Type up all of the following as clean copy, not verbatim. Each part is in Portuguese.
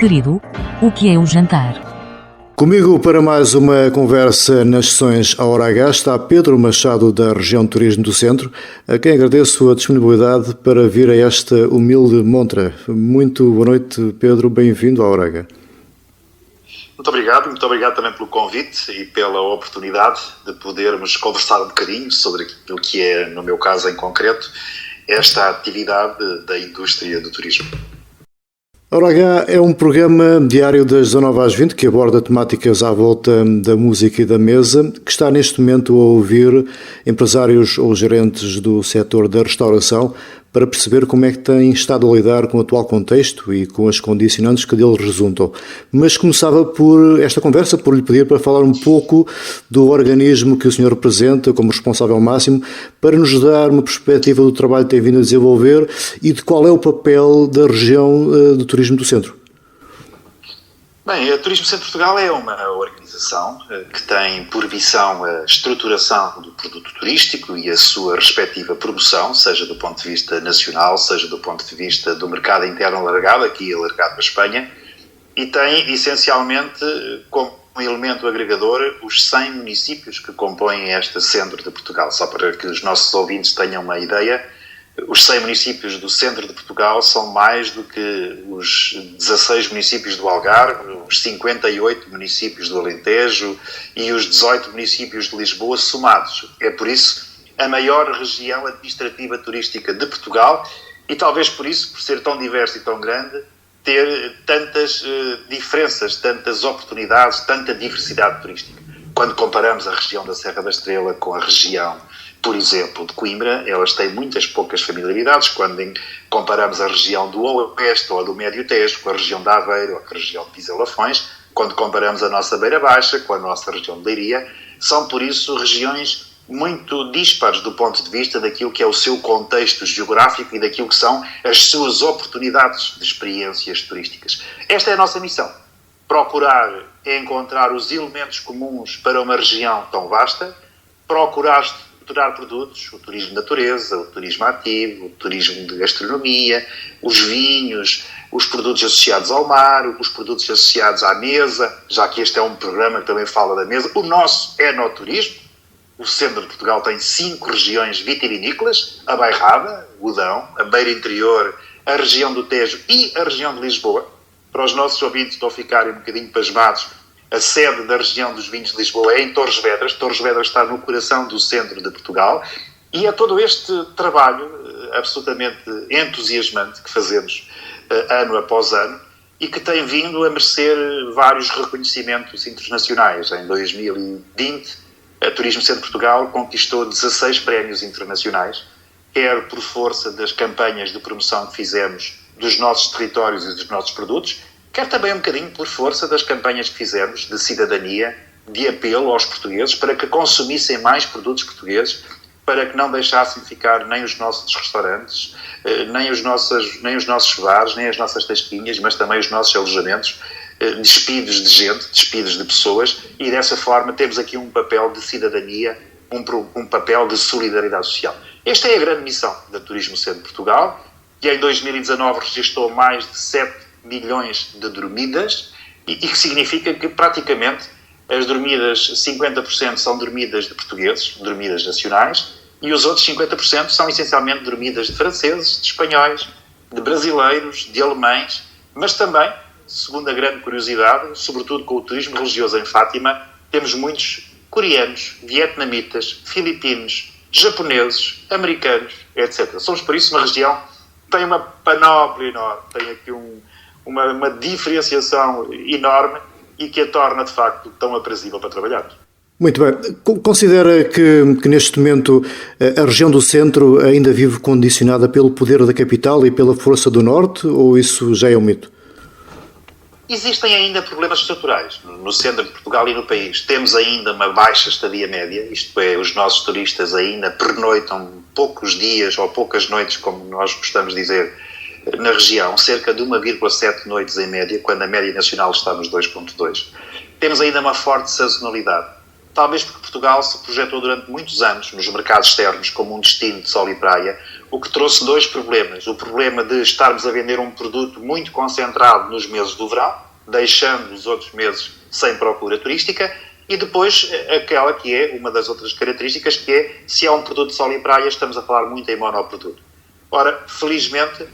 Querido, o que é o jantar? Comigo para mais uma conversa nas sessões A Hora H está Pedro Machado, da região de Turismo do Centro, a quem agradeço a disponibilidade para vir a esta humilde montra. Muito boa noite, Pedro, bem-vindo à Hora H. Muito obrigado também pelo convite e pela oportunidade de podermos conversar um bocadinho sobre aquilo que é, no meu caso em concreto, esta atividade da indústria do turismo. A Hora H é um programa diário das 19 às 20 que aborda temáticas à volta da música e da mesa, que está neste momento a ouvir empresários ou gerentes do setor da restauração para perceber como é que têm estado a lidar com o atual contexto e com as condicionantes que dele resultam. Mas começava por esta conversa por lhe pedir para falar um pouco do organismo que o senhor representa como responsável máximo, para nos dar uma perspectiva do trabalho que tem vindo a desenvolver e de qual é o papel da região do Turismo do Centro. Bem, a Turismo Centro de Portugal é uma organização que tem por missão a estruturação do produto turístico e a sua respectiva promoção, seja do ponto de vista nacional, seja do ponto de vista do mercado interno alargado, aqui alargado para a Espanha, e tem essencialmente como elemento agregador os 100 municípios que compõem este centro de Portugal. Só para que os nossos ouvintes tenham uma ideia, os 100 municípios do centro de Portugal são mais do que os 16 municípios do Algarve, os 58 municípios do Alentejo e os 18 municípios de Lisboa somados. É por isso a maior região administrativa turística de Portugal e talvez por isso, por ser tão diverso e tão grande, ter tantas diferenças, tantas oportunidades, tanta diversidade turística. Quando comparamos a região da Serra da Estrela com a região, por exemplo, de Coimbra, elas têm muitas poucas familiaridades. Quando comparamos a região do Oeste ou do Médio Tejo com a região de Aveiro ou com a região de Pisa-Lafões, quando comparamos a nossa Beira Baixa com a nossa região de Leiria, são por isso regiões muito dispares do ponto de vista daquilo que é o seu contexto geográfico e daquilo que são as suas oportunidades de experiências turísticas. Esta é a nossa missão, procurar encontrar os elementos comuns para uma região tão vasta, procurar estruturar produtos, o turismo de natureza, o turismo ativo, o turismo de gastronomia, os vinhos, os produtos associados ao mar, os produtos associados à mesa, já que este é um programa que também fala da mesa. O nosso enoturismo. O centro de Portugal tem 5 regiões vitivinícolas: a Bairrada, o Dão, a Beira Interior, a região do Tejo e a região de Lisboa. Para os nossos ouvintes não ficarem um bocadinho pasmados, a sede da região dos vinhos de Lisboa é em Torres Vedras. Torres Vedras está no coração do centro de Portugal e é todo este trabalho absolutamente entusiasmante que fazemos ano após ano e que tem vindo a merecer vários reconhecimentos internacionais. Em 2020, a Turismo Centro de Portugal conquistou 16 prémios internacionais, quer por força das campanhas de promoção que fizemos dos nossos territórios e dos nossos produtos, quer também um bocadinho por força das campanhas que fizemos de cidadania, de apelo aos portugueses para que consumissem mais produtos portugueses, para que não deixassem ficar nem os nossos restaurantes, nem os nossos bares, nem as nossas tasquinhas, mas também os nossos alojamentos despidos de gente, despidos de pessoas, e dessa forma temos aqui um papel de cidadania, um papel de solidariedade social. Esta é a grande missão da Turismo Centro de Portugal, que em 2019 registrou mais de 7 milhões de dormidas, e que significa que praticamente as dormidas, 50% são dormidas de portugueses, dormidas nacionais, e os outros 50% são essencialmente dormidas de franceses, de espanhóis, de brasileiros, de alemães, mas também, segundo a grande curiosidade, sobretudo com o turismo religioso em Fátima, temos muitos coreanos, vietnamitas, filipinos, japoneses, americanos, etc. Somos, por isso, uma região que tem uma panóplia enorme, tem aqui uma diferenciação enorme e que a torna, de facto, tão aprazível para trabalhar. Muito bem. Considera que neste momento a região do centro ainda vive condicionada pelo poder da capital e pela força do norte, ou isso já é um mito? Existem ainda problemas estruturais no centro de Portugal e no país. Temos ainda uma baixa estadia média, isto é, os nossos turistas ainda pernoitam poucos dias ou poucas noites, como nós gostamos de dizer, na região, cerca de 1,7 noites em média, quando a média nacional está nos 2,2. Temos ainda uma forte sazonalidade. Talvez porque Portugal se projetou durante muitos anos nos mercados externos como um destino de sol e praia, o que trouxe dois problemas. O problema de estarmos a vender um produto muito concentrado nos meses do verão, deixando os outros meses sem procura turística, e depois aquela que é uma das outras características, que é, se é um produto de sol e praia, estamos a falar muito em monoproduto. Ora, felizmente,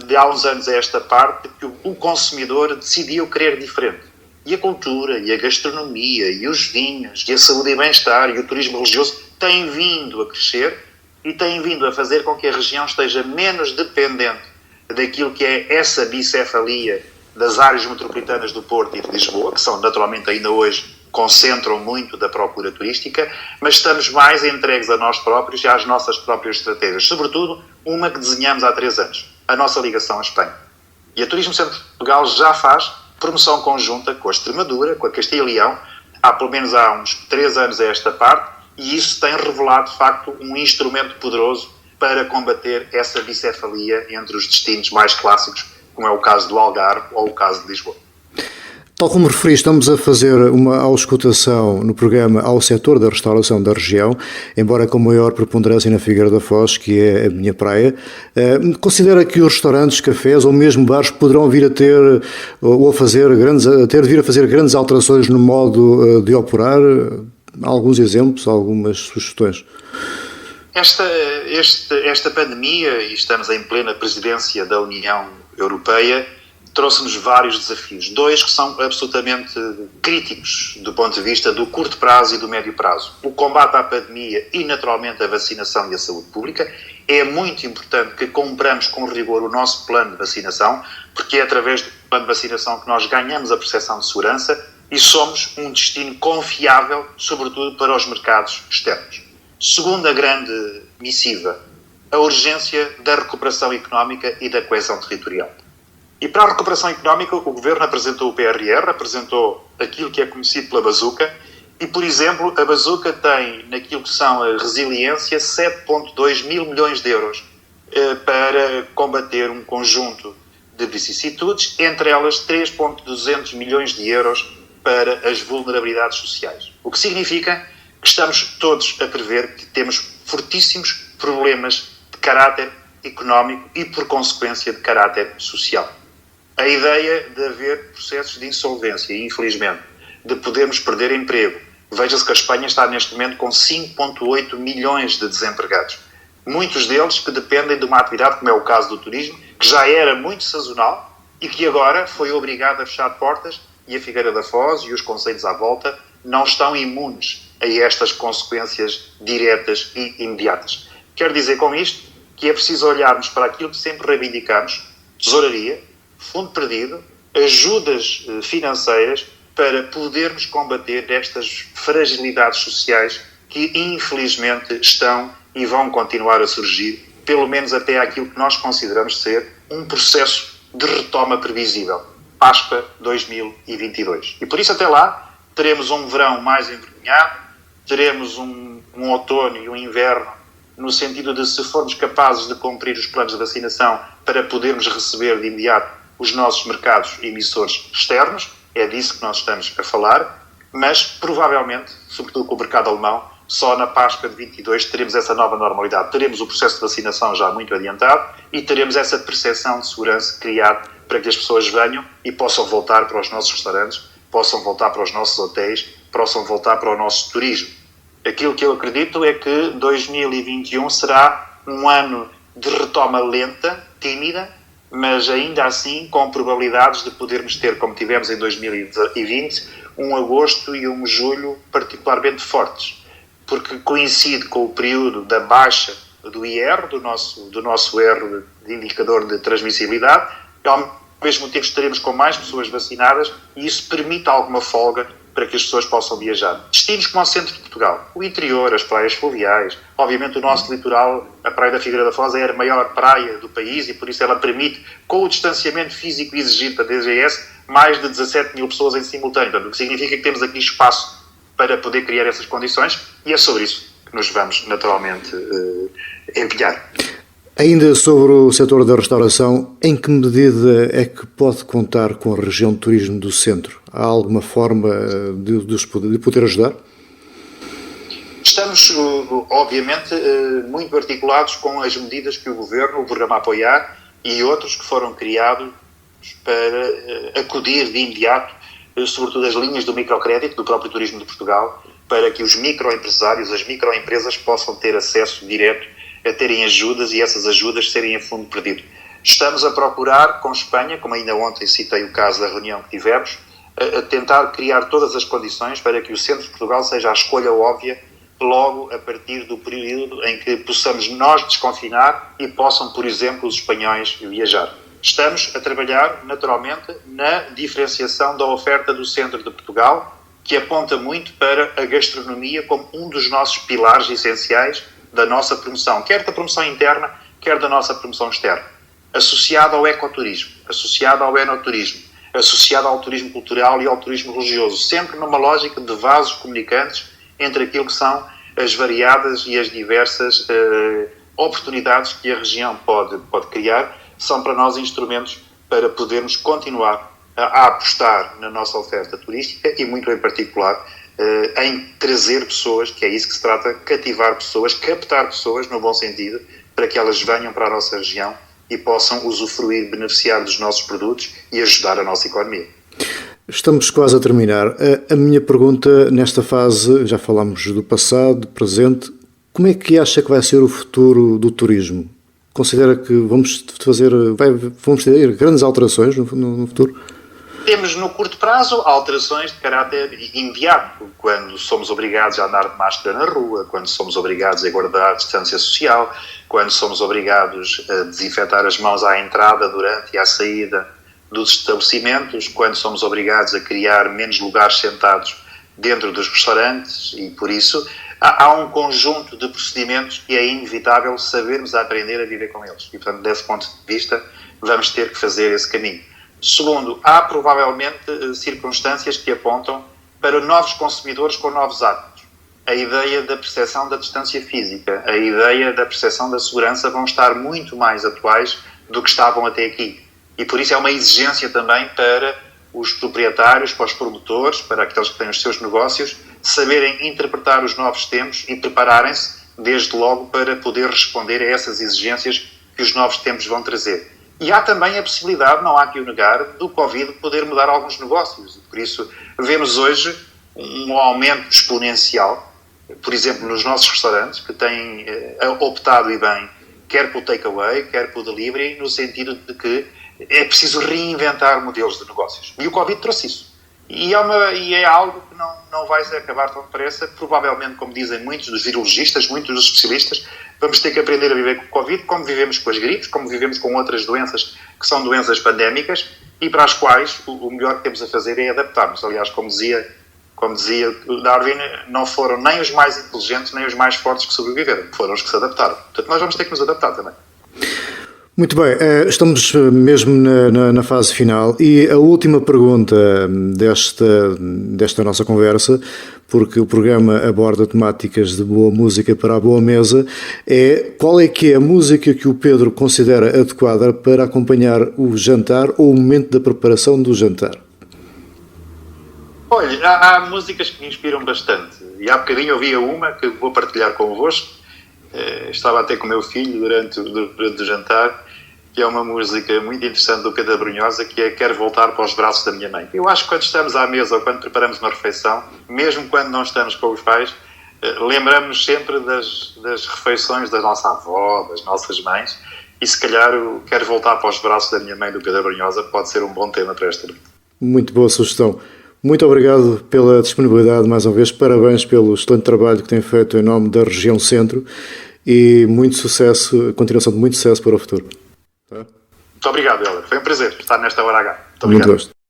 de há uns anos a esta parte, que o consumidor decidiu querer diferente. E a cultura, e a gastronomia, e os vinhos, e a saúde e bem-estar, e o turismo religioso têm vindo a crescer e têm vindo a fazer com que a região esteja menos dependente daquilo que é essa bicefalia das áreas metropolitanas do Porto e de Lisboa, que são naturalmente ainda hoje concentram muito da procura turística, mas estamos mais entregues a nós próprios e às nossas próprias estratégias, sobretudo uma que desenhamos há 3 anos, a nossa ligação à Espanha. E a Turismo Centro de Portugal já faz promoção conjunta com a Extremadura, com a Castilla e Leão, pelo menos há uns 3 anos a esta parte, e isso tem revelado, de facto, um instrumento poderoso para combater essa bicefalia entre os destinos mais clássicos, como é o caso do Algarve ou o caso de Lisboa. Tal como referi, estamos a fazer uma auscultação no programa ao setor da restauração da região, embora com maior preponderância na Figueira da Foz, que é a minha praia. Considera que os restaurantes, cafés ou mesmo bares poderão vir a ter ou a vir a fazer grandes alterações no modo de operar? Alguns exemplos, algumas sugestões? Esta pandemia, e estamos em plena presidência da União Europeia, trouxe-nos vários desafios. 2 que são absolutamente críticos do ponto de vista do curto prazo e do médio prazo. O combate à pandemia e, naturalmente, a vacinação e a saúde pública. É muito importante que cumpramos com rigor o nosso plano de vacinação, porque é através do plano de vacinação que nós ganhamos a percepção de segurança e somos um destino confiável, sobretudo para os mercados externos. Segunda grande missiva, a urgência da recuperação económica e da coesão territorial. E para a recuperação económica, o Governo apresentou o PRR, apresentou aquilo que é conhecido pela Bazuca, e, por exemplo, a Bazuca tem, naquilo que são a resiliência, 7,2 mil milhões de euros para combater um conjunto de vicissitudes, entre elas 3,200 milhões de euros para as vulnerabilidades sociais. O que significa que estamos todos a prever que temos fortíssimos problemas de caráter económico e, por consequência, de caráter social. A ideia de haver processos de insolvência e, infelizmente, de podermos perder emprego. Veja-se que a Espanha está neste momento com 5,8 milhões de desempregados. Muitos deles que dependem de uma atividade, como é o caso do turismo, que já era muito sazonal e que agora foi obrigado a fechar portas, e a Figueira da Foz e os concelhos à volta não estão imunes a estas consequências diretas e imediatas. Quero dizer com isto que é preciso olharmos para aquilo que sempre reivindicamos, tesouraria, fundo perdido, ajudas financeiras para podermos combater estas fragilidades sociais que infelizmente estão e vão continuar a surgir, pelo menos até aquilo que nós consideramos ser um processo de retoma previsível. Páscoa 2022. E por isso até lá teremos um verão mais envergonhado, teremos um outono e um inverno no sentido de, se formos capazes de cumprir os planos de vacinação para podermos receber de imediato os nossos mercados emissores externos, é disso que nós estamos a falar, mas provavelmente, sobretudo com o mercado alemão, só na Páscoa de 22 teremos essa nova normalidade. Teremos o processo de vacinação já muito adiantado e teremos essa percepção de segurança criada para que as pessoas venham e possam voltar para os nossos restaurantes, possam voltar para os nossos hotéis, possam voltar para o nosso turismo. Aquilo que eu acredito é que 2021 será um ano de retoma lenta, tímida, mas ainda assim com probabilidades de podermos ter, como tivemos em 2020, um agosto e um julho particularmente fortes, porque coincide com o período da baixa do IR, do nosso R de indicador de transmissibilidade, e ao mesmo tempo estaremos com mais pessoas vacinadas e isso permite alguma folga para que as pessoas possam viajar. Destinos como o centro de Portugal, o interior, as praias fluviais, obviamente o nosso litoral, a Praia da Figueira da Foz é a maior praia do país e por isso ela permite, com o distanciamento físico exigido da DGS, mais de 17 mil pessoas em simultâneo, portanto, o que significa que temos aqui espaço para poder criar essas condições e é sobre isso que nos vamos naturalmente empenhar. Ainda sobre o setor da restauração, em que medida é que pode contar com a região de turismo do centro? Há alguma forma de poder ajudar? Estamos, obviamente, muito articulados com as medidas que o Governo, o Programa Apoiar e outros que foram criados para acudir de imediato, sobretudo as linhas do microcrédito do próprio Turismo de Portugal, para que os microempresários, as microempresas possam ter acesso direto a terem ajudas e essas ajudas serem a fundo perdido. Estamos a procurar com Espanha, como ainda ontem citei o caso da reunião que tivemos, a tentar criar todas as condições para que o centro de Portugal seja a escolha óbvia logo a partir do período em que possamos nós desconfinar e possam, por exemplo, os espanhóis viajar. Estamos a trabalhar, naturalmente, na diferenciação da oferta do centro de Portugal, que aponta muito para a gastronomia como um dos nossos pilares essenciais da nossa promoção, quer da promoção interna, quer da nossa promoção externa, associada ao ecoturismo, associada ao enoturismo, associada ao turismo cultural e ao turismo religioso, sempre numa lógica de vasos comunicantes entre aquilo que são as variadas e as diversas oportunidades que a região pode criar, são para nós instrumentos para podermos continuar a apostar na nossa oferta turística e muito em particular em trazer pessoas, que é isso que se trata, cativar pessoas, captar pessoas no bom sentido, para que elas venham para a nossa região e possam usufruir, beneficiar dos nossos produtos e ajudar a nossa economia. Estamos quase a terminar. A minha pergunta nesta fase, já falámos do passado, do presente, como é que acha que vai ser o futuro do turismo? Considera que vamos ter grandes alterações no futuro? Temos no curto prazo alterações de caráter imediato, quando somos obrigados a andar de máscara na rua, quando somos obrigados a guardar a distância social, quando somos obrigados a desinfetar as mãos à entrada, durante e à saída dos estabelecimentos, quando somos obrigados a criar menos lugares sentados dentro dos restaurantes e, por isso, há um conjunto de procedimentos que é inevitável sabermos aprender a viver com eles. E, portanto, desse ponto de vista, vamos ter que fazer esse caminho. Segundo, há provavelmente circunstâncias que apontam para novos consumidores com novos hábitos. A ideia da percepção da distância física, a ideia da percepção da segurança vão estar muito mais atuais do que estavam até aqui. E por isso é uma exigência também para os proprietários, para os promotores, para aqueles que têm os seus negócios, saberem interpretar os novos tempos e prepararem-se, desde logo, para poder responder a essas exigências que os novos tempos vão trazer. E há também a possibilidade, não há que o negar, do Covid poder mudar alguns negócios. Por isso, vemos hoje um aumento exponencial, por exemplo, nos nossos restaurantes, que têm optado, e bem, quer pelo takeaway, quer pelo delivery, no sentido de que é preciso reinventar modelos de negócios. E o Covid trouxe isso. E é algo que não vai acabar tão depressa. Provavelmente, como dizem muitos dos virologistas, muitos dos especialistas, vamos ter que aprender a viver com o Covid, como vivemos com as gripes, como vivemos com outras doenças que são doenças pandémicas e para as quais o melhor que temos a fazer é adaptar-nos. Aliás, como dizia Darwin, não foram nem os mais inteligentes nem os mais fortes que sobreviveram, foram os que se adaptaram. Portanto, nós vamos ter que nos adaptar também. Muito bem, estamos mesmo na fase final e a última pergunta desta nossa conversa, porque o programa aborda temáticas de boa música para a boa mesa, é qual é que é a música que o Pedro considera adequada para acompanhar o jantar ou o momento da preparação do jantar? Olha, há músicas que me inspiram bastante e há bocadinho ouvia uma que vou partilhar convosco. Estava até com o meu filho durante o jantar, que é uma música muito interessante do Pedro Brunhosa, que é Quero Voltar para os Braços da Minha Mãe. Eu acho que quando estamos à mesa ou quando preparamos uma refeição, mesmo quando não estamos com os pais, lembramos sempre das refeições da nossa avó, das nossas mães, e se calhar o Quero Voltar para os Braços da Minha Mãe do Pedro Brunhosa pode ser um bom tema para esta noite. Muito boa sugestão. Muito obrigado pela disponibilidade, mais uma vez, parabéns pelo excelente trabalho que tem feito em nome da região Centro e muito sucesso, continuação de muito sucesso para o futuro. Muito obrigado, Helder. Foi um prazer estar nesta hora H. Muito obrigado. Muito gosto.